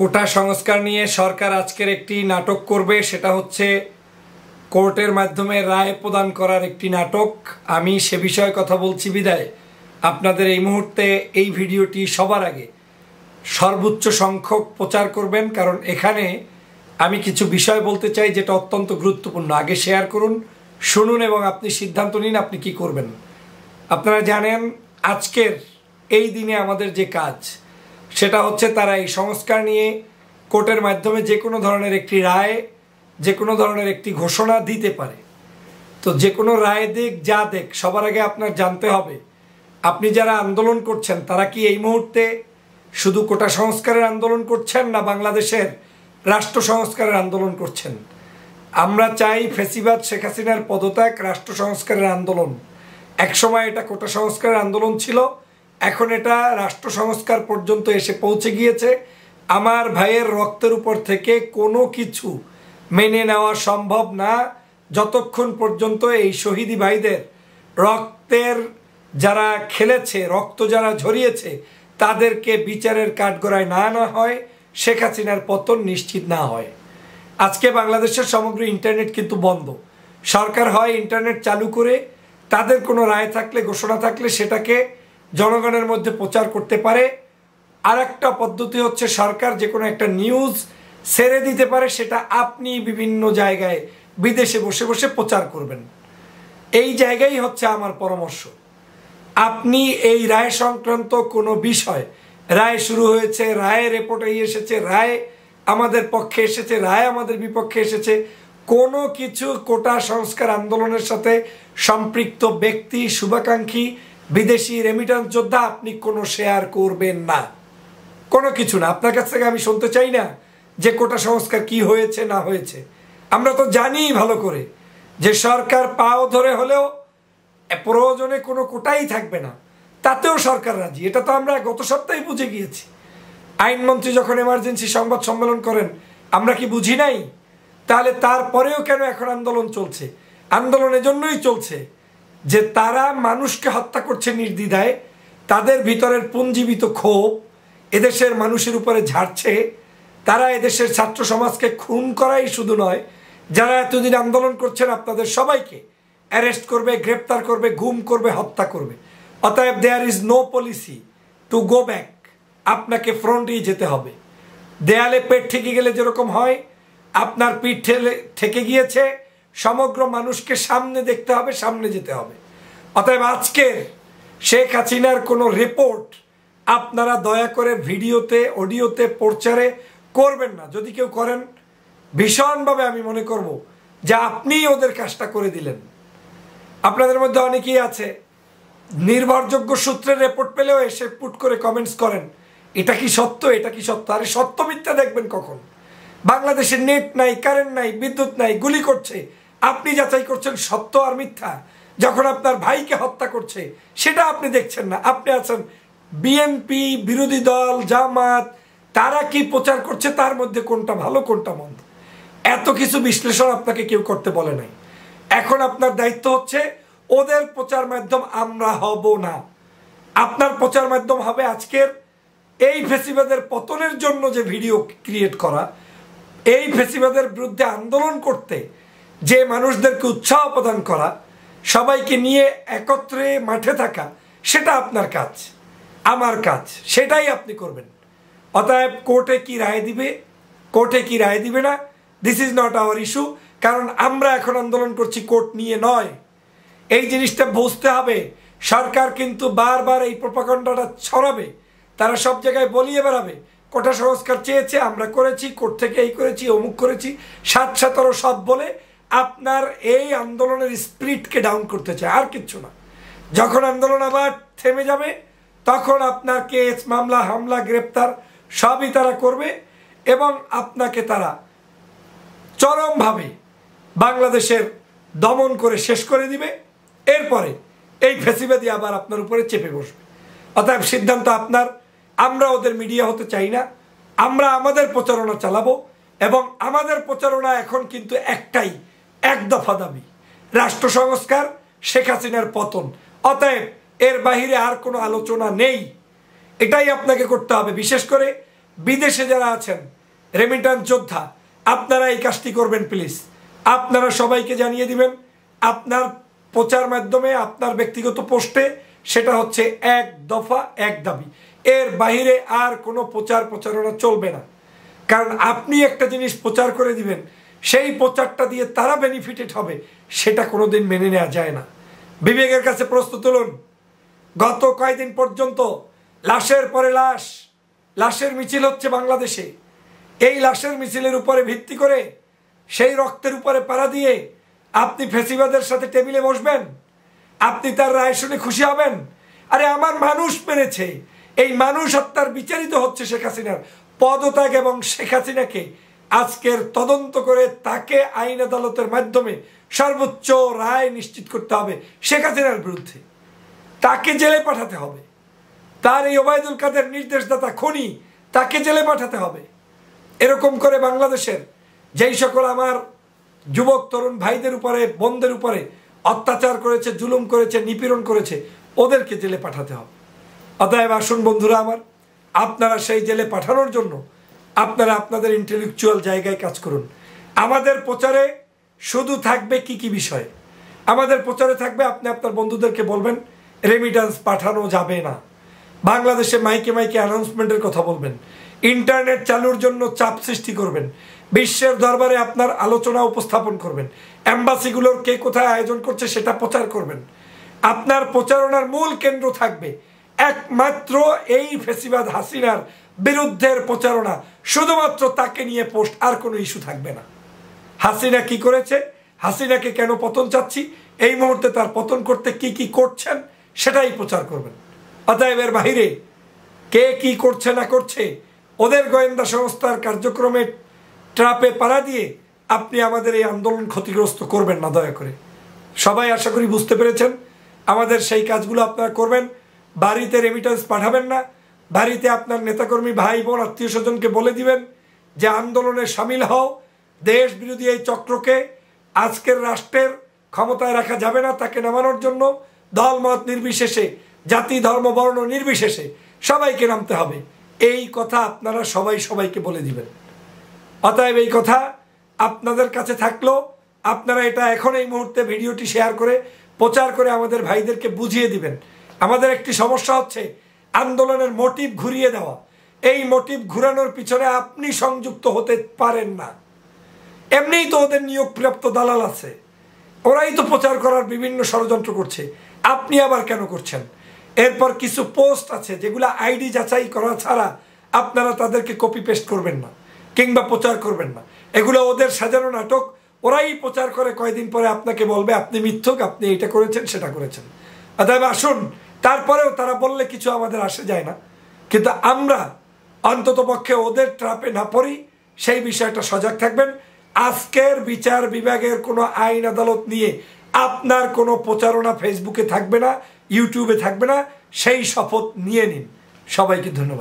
কোটা সংস্কার নিয়ে সরকার আজকের একটি নাটক করবে, সেটা হচ্ছে কোর্টের মাধ্যমে রায় প্রদান করার একটি নাটক। আমি সে বিষয়ে কথা বলছি বিদায় আপনাদের এই মুহূর্তে এই ভিডিওটি সবার আগে সর্বোচ্চ সংখ্যক প্রচার করবেন, কারণ এখানে আমি কিছু বিষয় বলতে চাই যেটা অত্যন্ত গুরুত্বপূর্ণ। আগে শেয়ার করুন, শুনুন এবং আপনি সিদ্ধান্ত নিন আপনি কি করবেন। আপনারা জানেন আজকের এই দিনে আমাদের যে কাজ সেটা হচ্ছে তারা এই সংস্কার নিয়ে কোর্টের মাধ্যমে যে কোনো ধরনের একটি রায়, যে কোনো ধরনের একটি ঘোষণা দিতে পারে। তো যে কোনো রায় দিক যা দেখ, সবার আগে আপনার জানতে হবে আপনি যারা আন্দোলন করছেন তারা কি এই মুহূর্তে শুধু কোটা সংস্কারের আন্দোলন করছেন না বাংলাদেশের রাষ্ট্র সংস্কারের আন্দোলন করছেন। আমরা চাই ফ্যাসিবাদ শেখ হাসিনার পদত্যাগ, রাষ্ট্র সংস্কারের আন্দোলন। একসময় এটা কোটা সংস্কারের আন্দোলন ছিল, এখন এটা রাষ্ট্র সংস্কার পর্যন্ত এসে পৌঁছে গিয়েছে। আমার ভাইয়ের রক্তের উপর থেকে কোনো কিছু মেনে নেওয়া সম্ভব না যতক্ষণ পর্যন্ত এই শহীদি ভাইদের রক্তের যারা খেলেছে, রক্ত যারা ঝরিয়েছে তাদেরকে বিচারের কাঠগড়ায় না আনা হয়, শেখ হাসিনার পতন নিশ্চিত না হয়। আজকে বাংলাদেশের সমগ্র ইন্টারনেট কিন্তু বন্ধ। সরকার হয় ইন্টারনেট চালু করে তাদের কোনো রায় থাকলে, ঘোষণা থাকলে সেটাকে জনগণের মধ্যে প্রচার করতে পারে। আর একটা পদ্ধতি হচ্ছে সরকার যে কোনো একটা নিউজ ছেড়ে দিতে পারে, সেটা আপনি বিভিন্ন জায়গায় বিদেশে বসে বসে প্রচার করবেন। এই জায়গায় হচ্ছে আমার পরামর্শ। আপনি এই রায় সংক্রান্ত কোনো বিষয়, রায় শুরু হয়েছে, রায়ের রিপোর্ট এই এসেছে, রায় আমাদের পক্ষে এসেছে, রায় আমাদের বিপক্ষে এসেছে, কোনো কিছু কোটা সংস্কার আন্দোলনের সাথে সম্পৃক্ত ব্যক্তি, শুভাকাঙ্ক্ষী, বিদেশি রেমিটেন্স যোদ্ধা আপনি কোনো শেয়ার করবেন না, কোনো কিছু না। আপনার কাছ থেকে আমি শুনতে চাই না যে কোটা সংস্কার কি হয়েছে না হয়েছে। আমরা তো জানি ভালো করে যে সরকার পাও ধরে হলেও প্রয়োজনে কোনো কোটাই থাকবে না, তাতেও সরকার রাজি। এটা তো আমরা গত সপ্তাহে বুঝে গিয়েছি। আইনমন্ত্রী যখন এমার্জেন্সি সংবাদ সম্মেলন করেন আমরা কি বুঝি নাই? তাহলে তারপরেও কেন এখন আন্দোলন চলছে? আন্দোলন এজন্যই চলছে যে তারা মানুষকে হত্যা করছে নির্দ্বিধায়, তাদের ভিতরের পুঞ্জীবিত ক্ষোভ এদেশের মানুষের উপরে ঝাড়ছে। তারা এদেশের ছাত্র সমাজকে খুন করাই শুধু নয়, যারা এতদিন আন্দোলন করছেন আপনাদের সবাইকে অ্যারেস্ট করবে, গ্রেপ্তার করবে, গুম করবে, হত্যা করবে। অতএব there is no policy to go back. আপনাকে ফ্রন্টেই যেতে হবে। দেয়ালে পেট ঠেকে গেলে যেরকম হয়, আপনার পিঠ ঠেকে গিয়েছে, সমগ্র মানুষকে সামনে দেখতে হবে, সামনে যেতে হবে। অতএব আজকের শেখ হাসিনার কোনো রিপোর্ট আপনারা দয়া করে ভিডিওতে, অডিওতে প্রচারে করবেন না। যদি কেউ করেন ভীষণভাবে আমি মনে করব যে আপনিই ওদের কাজটা করে দিলেন। আপনাদের মধ্যে অনেকেই আছে নির্ভরযোগ্য সূত্রের রিপোর্ট পেলেও এসে পুট করে কমেন্টস করেন এটা কি সত্য, এটা কি সত্য। আরে সত্য মিথ্যা দেখবেন কখন? বাংলাদেশে নেট নাই, কারেন্ট নাই, বিদ্যুৎ নাই, গুলি করছে, আপনি যাচাই করছেন সত্য আর মিথ্যা। যখন আপনার ভাইকে হত্যা করছে সেটা আপনি দেখছেন না। আপনি আছেন বিএনপি, বিরোধী দল, জামাত, তারা কি প্রচার করছে, তার মধ্যে কোনটা ভালো কোনটা মন্দ, এত কিছু বিশ্লেষণ আপনাকে কেউ করতে বলে নাই। এখন আপনার দায়িত্ব হচ্ছে ওদের প্রচার মাধ্যম আমরা হব না। আপনার প্রচার মাধ্যম হবে আজকের এই ফ্যাসিবাদের পতনের জন্য যে ভিডিও ক্রিয়েট করা, এই ফ্যাসিবাদের বিরুদ্ধে আন্দোলন করতে যে মানুষদেরকে উৎসাহ প্রদান করা, সবাইকে নিয়ে একত্রে মাঠে থাকা, সেটা আপনার কাজ, আমার কাজ, সেটাই আপনি করবেন। অতএব কোর্টে কি রায় দিবে, কোর্টে কি রায় দিবে না, this is not our issue. কারণ আমরা এখন আন্দোলন করছি কোর্ট নিয়ে নয়। এই জিনিসটা বুঝতে হবে। সরকার কিন্তু বারবার এই প্রোপাগান্ডাটা ছড়াবে, তারা সব জায়গায় বলিয়ে বেড়াবে কোটা সংস্কার চেয়েছে, আমরা করেছি, কোর্ট থেকে এই করেছি, অমুক করেছি, 7-17 সব বলে আপনার এই আন্দোলনের স্পিরিটকে ডাউন করতে চায়, আর কিচ্ছু না। যখন আন্দোলন আবার থেমে যাবে তখন আপনার কেস, মামলা, হামলা, গ্রেপ্তার সবই তারা করবে এবং আপনাকে তারা চরমভাবে বাংলাদেশের দমন করে শেষ করে দিবে। এরপরে এই ফ্যাসিবাদী আবার আপনার উপরে চেপে বসবে। অতএব সিদ্ধান্ত আপনার। আমরা ওদের মিডিয়া হতে চাই না, আমরা আমাদের প্রচারণা চালাবো এবং আমাদের প্রচারণা এখন কিন্তু একটাই, এক দফা দাবি, রাষ্ট্র সংস্কার, শেখ হাসিনার পতন। অতএব এর বাহিরে আর কোনো আলোচনা নেই। এটাই আপনাকে করতে হবে। বিশেষ করে বিদেশে যারা আছেন রেমিটেন্স যোদ্ধা, আপনারা এই কাজটি করবেন প্লিজ। আপনারা সবাইকে জানিয়ে দিবেন আপনার প্রচার মাধ্যমে, আপনার ব্যক্তিগত পোস্টে, সেটা হচ্ছে এক দফা এক দাবি। এর বাইরে আর কোনো প্রচারণা চলবে না। কারণ আপনি একটা জিনিস প্রচার করে দিবেন, সেই প্রচারটা দিয়ে তারা বেনিফিটেড হবে, সেটা কোনোদিন মেনে নেওয়া যায় না। বিবেকের কাছে প্রশ্ন তুলুন। গত কয়েকদিন পর্যন্ত লাশের পরে লাশের মিছিল হচ্ছে বাংলাদেশে। এই লাশের মিছিলের উপরে ভিত্তি করে, সেই রক্তের উপরে পাড়া দিয়ে আপনি ফ্যাসিবাদের সাথে টেবিলে বসবেন? আপনি তার রায় শুনে খুশি হবেন? আরে আমার মানুষ মেরেছে, এই মানুষ হত্যার বিচারিত হচ্ছে শেখ হাসিনার পদত্যাগ, এবং শেখ হাসিনাকে আজকের তদন্ত করে তাকে আইন আদালতের মাধ্যমে সর্বোচ্চ রায় নিশ্চিত করতে হবে শেখ হাসিনার বিরুদ্ধে। তাকে জেলে পাঠাতে হবে। তার এই ওবায়দুল কাদের নির্দেশদাতা খুনি, তাকে জেলে পাঠাতে হবে। এরকম করে বাংলাদেশের যেই সকল আমার যুবক তরুণ ভাইদের উপরে, বোনদের উপরে অত্যাচার করেছে, জুলুম করেছে, নিপীড়ন করেছে, ওদেরকে জেলে পাঠাতে হবে। অতএব আসুন বন্ধুরা আমার, আপনারা সেই জেলে পাঠানোর জন্য আপনারা আপনাদের ইন্টেলেকচুয়াল জায়গায় কাজ করুন। আমাদের প্রচারে শুধু থাকবে কি বিষয়? আমাদের প্রচারে থাকবে, আপনি আপনার বন্ধুদেরকে বলবেন রেমিটেন্স পাঠানো যাবে না। বাংলাদেশে মাইকে মাইকে অ্যানাউন্সমেন্টের কথা বলবেন। ইন্টারনেট চালুর জন্য চাপ সৃষ্টি করবেন। বিশ্বের দরবারে আপনার আলোচনা উপস্থাপন করবেন। এম্বাসিগুলোর কে কোথায় আয়োজন করছে সেটা প্রচার করবেন। আপনার প্রচারণার মূল কেন্দ্র থাকবে একমাত্র এই ফ্যাসিবাদ হাসিনার বিরুদ্ধের প্রচারণা। শুধুমাত্র তাকে নিয়ে পোস্ট, আর কোনো ইস্যু থাকবে না। হাসিনা কি করেছে, হাসিনাকে কেন পতন চাচ্ছি, এই মুহূর্তে তার পতন করতে কি করছেন, সেটাই প্রচার করবেন। অতএব এর বাহিরে কে কি করছে না করছে, ওদের গোয়েন্দা সংস্থার কার্যক্রমে ট্রাপে পাড়া দিয়ে আপনি আমাদের এই আন্দোলন ক্ষতিগ্রস্ত করবেন না, দয়া করে। সবাই আশা করি বুঝতে পেরেছেন। আমাদের সেই কাজগুলো আপনারা করবেন। বাড়িতে রেমিটেন্স পাঠাবেন না। বাড়িতে আপনার নেতাকর্মী ভাই বোন আত্মীয় স্বজনকে বলে দিবেন যে আন্দোলনে সামিল হও। দেশ বিরোধী এই চক্রকে আজকের রাষ্ট্রের ক্ষমতায় রাখা যাবে না। তাকে নামানোর জন্য দলমত নির্বিশেষে, জাতি ধর্ম বর্ণ নির্বিশেষে সবাইকে নামতে হবে। এই কথা আপনারা সবাইকে বলে দিবেন। অতএব এই কথা আপনাদের কাছে থাকলো, আপনারা এটা এখন এই মুহূর্তে ভিডিওটি শেয়ার করে প্রচার করে আমাদের ভাইদেরকে বুঝিয়ে দিবেন। আমাদের একটি সমস্যা হচ্ছে আন্দোলনের মোটিভ ঘুরিয়ে দেওয়া। এই মোটিভ ঘুরানোর পিছনে আপনি সংযুক্ত হতে পারেন না। এমনিই তো ওদের নিয়োগপ্রাপ্ত দালাল আছে, ওরাই তো প্রচার করার বিভিন্ন ষড়যন্ত্র করছে। আপনি আবার কেন করছেন? এরপর কিছু পোস্ট আছে যেগুলো আইডি যাচাই করা ছাড়া আপনারা তাদেরকে কপি পেস্ট করবেন না কিংবা প্রচার করবেন না। এগুলো ওদের সাজানো নাটক। ওরাই প্রচার করে, কয়দিন পরে আপনাকে বলবে আপনি মিথ্যুক, আপনি এটা করেছেন সেটা করেছেন। অতএব আসুন, তারপরেও তারা বললে কিছু আমাদের আসে যায় না, কিন্তু আমরা অন্তত পক্ষে ওদের ট্রাপে না পড়ি, সেই বিষয়টা সজাগ থাকবেন। আজকের বিচার বিভাগের কোনো আইন আদালত নিয়ে আপনার কোনো প্রচারণা ফেসবুকে থাকবে না, ইউটিউবে থাকবে না, সেই শপথ নিয়ে নিন। সবাইকে ধন্যবাদ।